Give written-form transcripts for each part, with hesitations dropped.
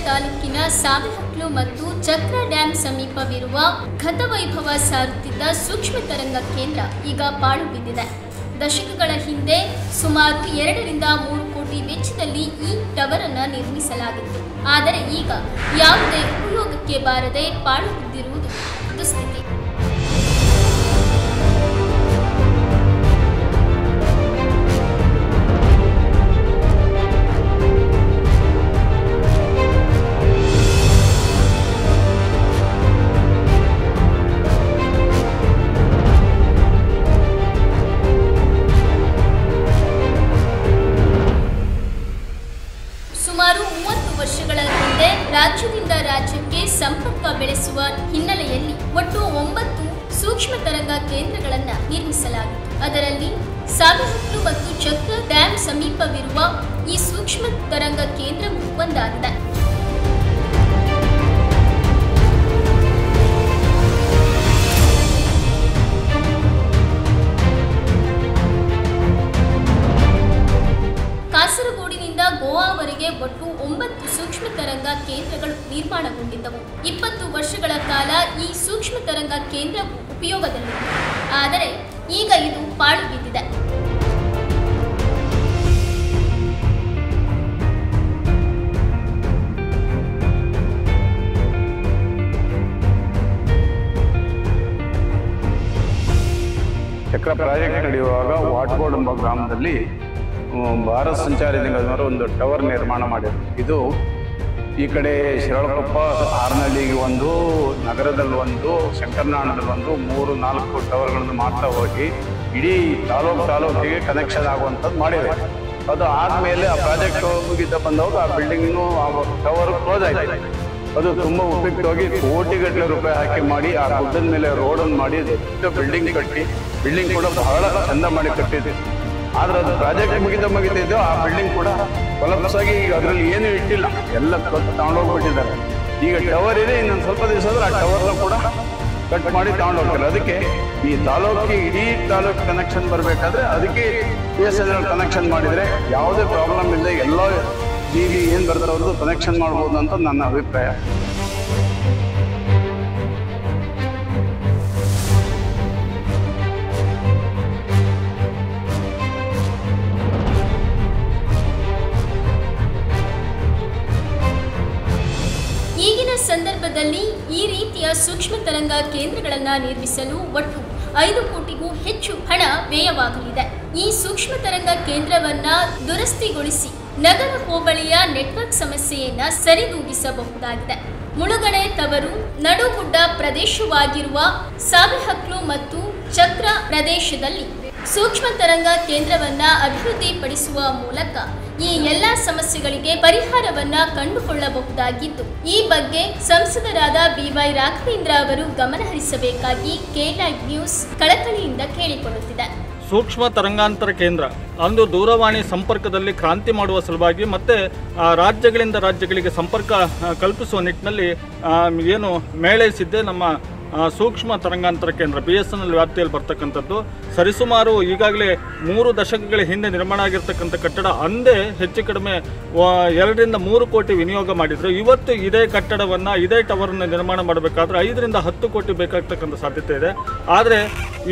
ತಾಲೂಕಿನ ಸಾವೆಹಕ್ಲು ಮತ್ತು ಚಕ್ರ ಡ್ಯಾಂ ಸಮೀಪವಿರುವ ಗತವೈಭವ ಸಾರುತ್ತಿದ್ದ ಸೂಕ್ಷ್ಮ ತರಂಗ ಕೇಂದ್ರ ಈಗ ಪಾಳು ಬಿದ್ದಿದೆ. ದಶಕಗಳ ಹಿಂದೆ ಸುಮಾರು 2 ರಿಂದ 3 ಕೋಟಿ ವೆಚ್ಚದಲ್ಲಿ ಈ ಟವರ್ ಅನ್ನು ನಿರ್ಮಿಸಲಾಗಿತ್ತು. ಆದರೆ ಈಗ ಯಾವುದೇ ಉಪಯೋಗಕ್ಕೆ ಬಾರದೆ ಪಾಳು ಬಿದ್ದಿರುವುದು ದುಸ್ಥಿತಿ. ಸುಮಾರು 30 ವರ್ಷಗಳ ಹಿಂದೆ ರಾಜ್ಯದಿಂದ ರಾಜ್ಯಕ್ಕೆ ಸಂಪರ್ಕ ಬೆಳೆಸುವ ಹಿನ್ನೆಲೆಯಲ್ಲಿ ಒಟ್ಟು 9 ಸೂಕ್ಷ್ಮ ತರಂಗ ಕೇಂದ್ರಗಳನ್ನು ನಿರ್ಮಿಸಲಾಗಿತ್ತು. ಅದರಲ್ಲಿ ಸಾವೆಹಕ್ಲು ಮತ್ತು ಚಕ್ರ ಡ್ಯಾಂ ಸಮೀಪವಿರುವ ಈ ಸೂಕ್ಷ್ಮ ತರಂಗ ಕೇಂದ್ರವು ಒಂದಾಗಿದೆ. ಕಾಸರಗೋಡಿನಿಂದ ಗೋವಾವರೆಗೆ ಒಟ್ಟು 9 ಸೂಕ್ಷ್ಮ ತರಂಗ ಕೇಂದ್ರಗಳು ನಿರ್ಮಾಣಗೊಂಡಿದ್ದವು. 20 ವರ್ಷಗಳ ಕಾಲ ಈ ಸೂಕ್ಷ್ಮ ತರಂಗ ಕೇಂದ್ರವು ಉಪಯೋಗದಲ್ಲಿತ್ತು. ಆದರೆ ಈಗ ಇದು ಪಾಳು ಬಿದ್ದಿದೆ. ಚಕ್ರ ಪ್ರಾಜೆಕ್ಟ್ ನಡೆಯುವಾಗ ವಾಟ್ಗೋಡ್ ಎಂಬ ಗ್ರಾಮದಲ್ಲಿ ಭಾರತ್ ಸಂಚಾರಿ ನಿಗಮದವರು ಒಂದು ಟವರ್ ನಿರ್ಮಾಣ ಮಾಡಿದರು. ಇದು ಈ ಕಡೆ ಶಿರಾಳಕೊಪ್ಪ, ಹಾರನಹಳ್ಳಿಗೆ ಒಂದು, ನಗರದಲ್ಲಿ ಒಂದು, ಶಂಕರನಾಳದಲ್ಲಿ ಒಂದು, 3-4 ಟವರ್ಗಳನ್ನು ಮಾಡ್ತಾ ಹೋಗಿ ಇಡೀ ತಾಲೂಕಿಗೆ ಕನೆಕ್ಷನ್ ಆಗುವಂಥದ್ದು ಮಾಡಿದೆ. ಅದು ಆದಮೇಲೆ ಆ ಪ್ರಾಜೆಕ್ಟ್ ಮುಗಿದ ಬಂದವಾಗ ಆ ಬಿಲ್ಡಿಂಗು ಆ ಟವರ್ ಕ್ಲೋಸ್ ಆಗಿದೆ. ಅದು ತುಂಬ ಉಪಯುಕ್ತವಾಗಿ ಕೋಟಿಗಟ್ಟಲೆ ರೂಪಾಯಿ ಹಾಕಿ ಮಾಡಿ ಆ ಗುಡ್ಡದ ಮೇಲೆ ರೋಡನ್ನು ಮಾಡಿ ದೊಡ್ಡ ಬಿಲ್ಡಿಂಗ್ ಕಟ್ಟಿ, ಬಿಲ್ಡಿಂಗ್ ಕೂಡ ಬಹಳ ಚಂದ ಮಾಡಿ ಕಟ್ಟಿದೆ. ಆದ್ರೆ ಅದು ಪ್ರಾಜೆಕ್ಟ್ ಮುಗಿತಿದ್ದು ಆ ಬಿಲ್ಡಿಂಗ್ ಕೂಡ ಕೊಲಾಪ್ಸ್ ಆಗಿ ಈಗ ಅದರಲ್ಲಿ ಏನೂ ಇಟ್ಟಿಲ್ಲ, ಎಲ್ಲ ತಗೊಂಡೋಗ್ಬಿಟ್ಟಿದ್ದಾರೆ. ಈಗ ಟವರ್ ಇದೆ, ಇನ್ನೊಂದು ಸ್ವಲ್ಪ ದಿವಸ ಆದ್ರೆ ಆ ಟವರ್ನ ಕೂಡ ಕಟ್ ಮಾಡಿ ತಗೊಂಡೋಗ್ತಾರೆ. ಅದಕ್ಕೆ ಈ ತಾಲೂಕಿಗೆ ಇಡೀ ತಾಲೂಕು ಕನೆಕ್ಷನ್ ಬರಬೇಕಾದ್ರೆ ಅದಕ್ಕೆ BSNL ಕನೆಕ್ಷನ್ ಮಾಡಿದರೆ ಯಾವುದೇ ಪ್ರಾಬ್ಲಮ್ ಇಲ್ಲ, ಎಲ್ಲ ಇಲ್ಲಿ ಏನು ಬರ್ತಾರೆ ಅವ್ರದ್ದು ಕನೆಕ್ಷನ್ ಮಾಡ್ಬೋದು ಅಂತ ನನ್ನ ಅಭಿಪ್ರಾಯ. ಈಗಿನ ಸಂದರ್ಭದಲ್ಲಿ ಈ ರೀತಿಯ ಸೂಕ್ಷ್ಮ ತರಂಗ ಕೇಂದ್ರಗಳನ್ನು ನಿರ್ಮಿಸಲು ಒಟ್ಟು 5 ಕೋಟಿಗೂ ಹೆಚ್ಚು ಹಣ ವ್ಯಯವಾಗಲಿದೆ. ಈ ಸೂಕ್ಷ್ಮ ತರಂಗ ಕೇಂದ್ರವನ್ನ ದುರಸ್ತಿಗೊಳಿಸಿ ನಗರ ಹೋಬಳಿಯ ನೆಟ್ವರ್ಕ್ ಸಮಸ್ಯೆಯನ್ನ ಸರಿದೂಗಿಸಬಹುದಾಗಿದೆ. ಮುಳುಗಡೆ ತವರು ನಡುಗುಡ್ಡ ಪ್ರದೇಶವಾಗಿರುವ ಸಾವೆಹಕ್ಲು ಮತ್ತು ಚಕ್ರ ಪ್ರದೇಶದಲ್ಲಿ ಸೂಕ್ಷ್ಮ ತರಂಗ ಕೇಂದ್ರವನ್ನ ಅಭಿವೃದ್ಧಿಪಡಿಸುವ ಮೂಲಕ ಈ ಎಲ್ಲ ಸಮಸ್ಯೆಗಳಿಗೆ ಪರಿಹಾರವನ್ನ ಕಂಡುಕೊಳ್ಳಬಹುದಾಗಿದ್ದು, ಈ ಬಗ್ಗೆ ಸಂಸದರಾದ BY ರಾಘವೇಂದ್ರ ಅವರು ಗಮನಹರಿಸಬೇಕಾಗಿ K-Live ನ್ಯೂಸ್ ಕಳಕಳಿಯಿಂದ ಕೇಳಿಕೊಳ್ಳುತ್ತಿದೆ. ಸೂಕ್ಷ್ಮ ತರಂಗಾಂತರ ಕೇಂದ್ರ ಅಂದು ದೂರವಾಣಿ ಸಂಪರ್ಕದಲ್ಲಿ ಕ್ರಾಂತಿ ಮಾಡುವ ಸಲುವಾಗಿ ಮತ್ತು ರಾಜ್ಯಗಳಿಂದ ರಾಜ್ಯಗಳಿಗೆ ಸಂಪರ್ಕ ಕಲ್ಪಿಸುವ ನಿಟ್ಟಿನಲ್ಲಿ ಏನು ಮೇಳೈಸಿದ್ದೆ ನಮ್ಮ ಸೂಕ್ಷ್ಮ ತರಂಗಾಂತರ ಕೇಂದ್ರ BSNL ವ್ಯಾಪ್ತಿಯಲ್ಲಿ ಬರ್ತಕ್ಕಂಥದ್ದು. ಸರಿಸುಮಾರು ಈಗಾಗಲೇ 3 ದಶಕಗಳ ಹಿಂದೆ ನಿರ್ಮಾಣ ಆಗಿರ್ತಕ್ಕಂಥ ಕಟ್ಟಡ ಅಂದೇ ಹೆಚ್ಚು ಕಡಿಮೆ 2 ರಿಂದ 3 ಕೋಟಿ ವಿನಿಯೋಗ ಮಾಡಿದ್ರು. ಇವತ್ತು ಇದೇ ಕಟ್ಟಡವನ್ನು, ಇದೇ ಟವರನ್ನು ನಿರ್ಮಾಣ ಮಾಡಬೇಕಾದ್ರೆ 5 ರಿಂದ 10 ಕೋಟಿ ಬೇಕಾಗ್ತಕ್ಕಂಥ ಸಾಧ್ಯತೆ ಇದೆ. ಆದರೆ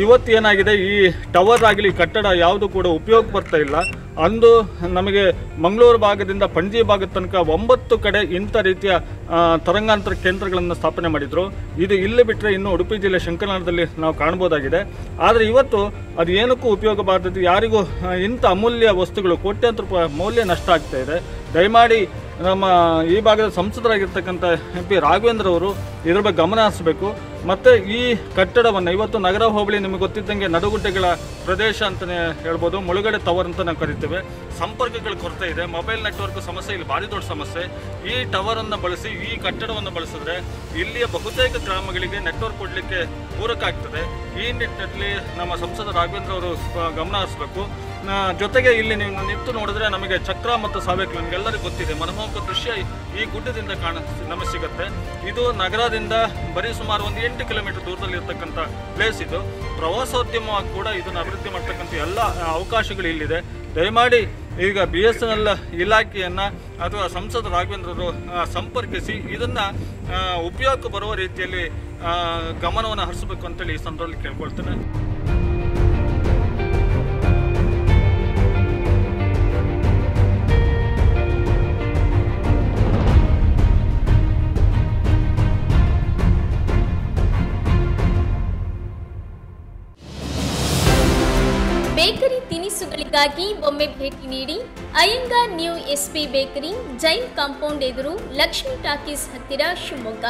ಇವತ್ತು ಏನಾಗಿದೆ, ಈ ಟವರ್ ಆಗಲಿ ಕಟ್ಟಡ ಯಾವುದು ಕೂಡ ಉಪಯೋಗ ಬರ್ತಾ ಇಲ್ಲ. ಅಂದು ನಮಗೆ ಮಂಗಳೂರು ಭಾಗದಿಂದ ಪಣಜಿ ಭಾಗದ ತನಕ 9 ಕಡೆ ಇಂಥ ರೀತಿಯ ತರಂಗಾಂತರ ಕೇಂದ್ರಗಳನ್ನು ಸ್ಥಾಪನೆ ಮಾಡಿದರು. ಇದು ಇಲ್ಲಿ ಬಿಟ್ಟರೆ ಇನ್ನು ಉಡುಪಿ ಜಿಲ್ಲೆ ಶಂಕರನಾಳದಲ್ಲಿ ನಾವು ಕಾಣ್ಬೋದಾಗಿದೆ. ಆದರೆ ಇವತ್ತು ಅದು ಏನಕ್ಕೂ ಉಪಯೋಗ ಬಾರದು, ಯಾರಿಗೂ ಇಂಥ ಅಮೂಲ್ಯ ವಸ್ತುಗಳು ಕೋಟ್ಯಾಂತರ ರೂಪಾಯಿ ಮೌಲ್ಯ ನಷ್ಟ ಆಗ್ತಾ ಇದೆ. ದಯಮಾಡಿ ನಮ್ಮ ಈ ಭಾಗದ ಸಂಸದರಾಗಿರ್ತಕ್ಕಂಥ MP ರಾಘವೇಂದ್ರ ಅವರು ಇದ್ರ ಬಗ್ಗೆ ಗಮನ ಹರಿಸಬೇಕು. ಮತ್ತು ಈ ಕಟ್ಟಡವನ್ನು ಇವತ್ತು ನಗರ ಹೋಬಳಿ ನಿಮಗೆ ಗೊತ್ತಿದ್ದಂಗೆ ನಡುಗುಡ್ಡೆಗಳ ಪ್ರದೇಶ ಅಂತಲೇ ಹೇಳ್ಬೋದು, ಮುಳುಗಡೆ ಟವರ್ ಅಂತ ನಾವು ಕರಿತೇವೆ. ಸಂಪರ್ಕಗಳ ಕೊರತೆ ಇದೆ, ಮೊಬೈಲ್ ನೆಟ್ವರ್ಕ್ ಸಮಸ್ಯೆ ಇಲ್ಲಿ ಭಾರಿ ದೊಡ್ಡ ಸಮಸ್ಯೆ. ಈ ಟವರನ್ನು ಬಳಸಿ, ಈ ಕಟ್ಟಡವನ್ನು ಬಳಸಿದ್ರೆ ಇಲ್ಲಿಯ ಬಹುತೇಕ ಗ್ರಾಮಗಳಿಗೆ ನೆಟ್ವರ್ಕ್ ಕೊಡಲಿಕ್ಕೆ ಪೂರಕ ಆಗ್ತದೆ. ಈ ನಿಟ್ಟಿನಲ್ಲಿ ನಮ್ಮ ಸಂಸದ ರಾಘವೇಂದ್ರ ಅವರು ಗಮನ ಹರಿಸಬೇಕು. ಜೊತೆಗೆ ಇಲ್ಲಿ ನೀವು ನಿಂತು ನೋಡಿದ್ರೆ ನಮಗೆ ಚಕ್ರ ಮತ್ತು ಸಾವೆಹಕ್ಲು ನಿಮಗೆಲ್ಲರಿಗೂ ಗೊತ್ತಿದೆ, ಮನಮೋಹಕ ದೃಶ್ಯ ಈ ಗುಡ್ಡದಿಂದ ನಮಗೆ ಸಿಗುತ್ತೆ. ಇದು ನಗರದಿಂದ ಬರೀ ಸುಮಾರು ಒಂದು 8 ಕಿಲೋಮೀಟರ್ ದೂರದಲ್ಲಿ ಇರ್ತಕ್ಕಂಥ ಪ್ಲೇಸ್. ಇದು ಪ್ರವಾಸೋದ್ಯಮವಾಗಿ ಕೂಡ ಇದನ್ನು ಅಭಿವೃದ್ಧಿ ಮಾಡ್ತಕ್ಕಂಥ ಎಲ್ಲ ಅವಕಾಶಗಳು ಇಲ್ಲಿದೆ. ದಯಮಾಡಿ ಈಗ BSNL ಇಲಾಖೆಯನ್ನು ಅಥವಾ ಸಂಸದ ರಾಘವೇಂದ್ರರು ಸಂಪರ್ಕಿಸಿ ಇದನ್ನು ಉಪಯೋಗಕ್ಕೆ ಬರುವ ರೀತಿಯಲ್ಲಿ ಗಮನವನ್ನು ಹರಿಸಬೇಕು ಅಂತೇಳಿ ಈ ಸಂದರ್ಭದಲ್ಲಿ ಕೇಳ್ಕೊಳ್ತೇನೆ. ಬೇಕರಿ ತಿನಿಸುಗಳಿಗಾಗಿ ಒಮ್ಮೆ ಭೇಟಿ ನೀಡಿ. Iyengar new SP bakery, Jain compound ಎದುರು, ಲಕ್ಷ್ಮೀ ಟಾಕೀಸ್ ಹತ್ತಿರ, ಶಿವಮೊಗ್ಗ.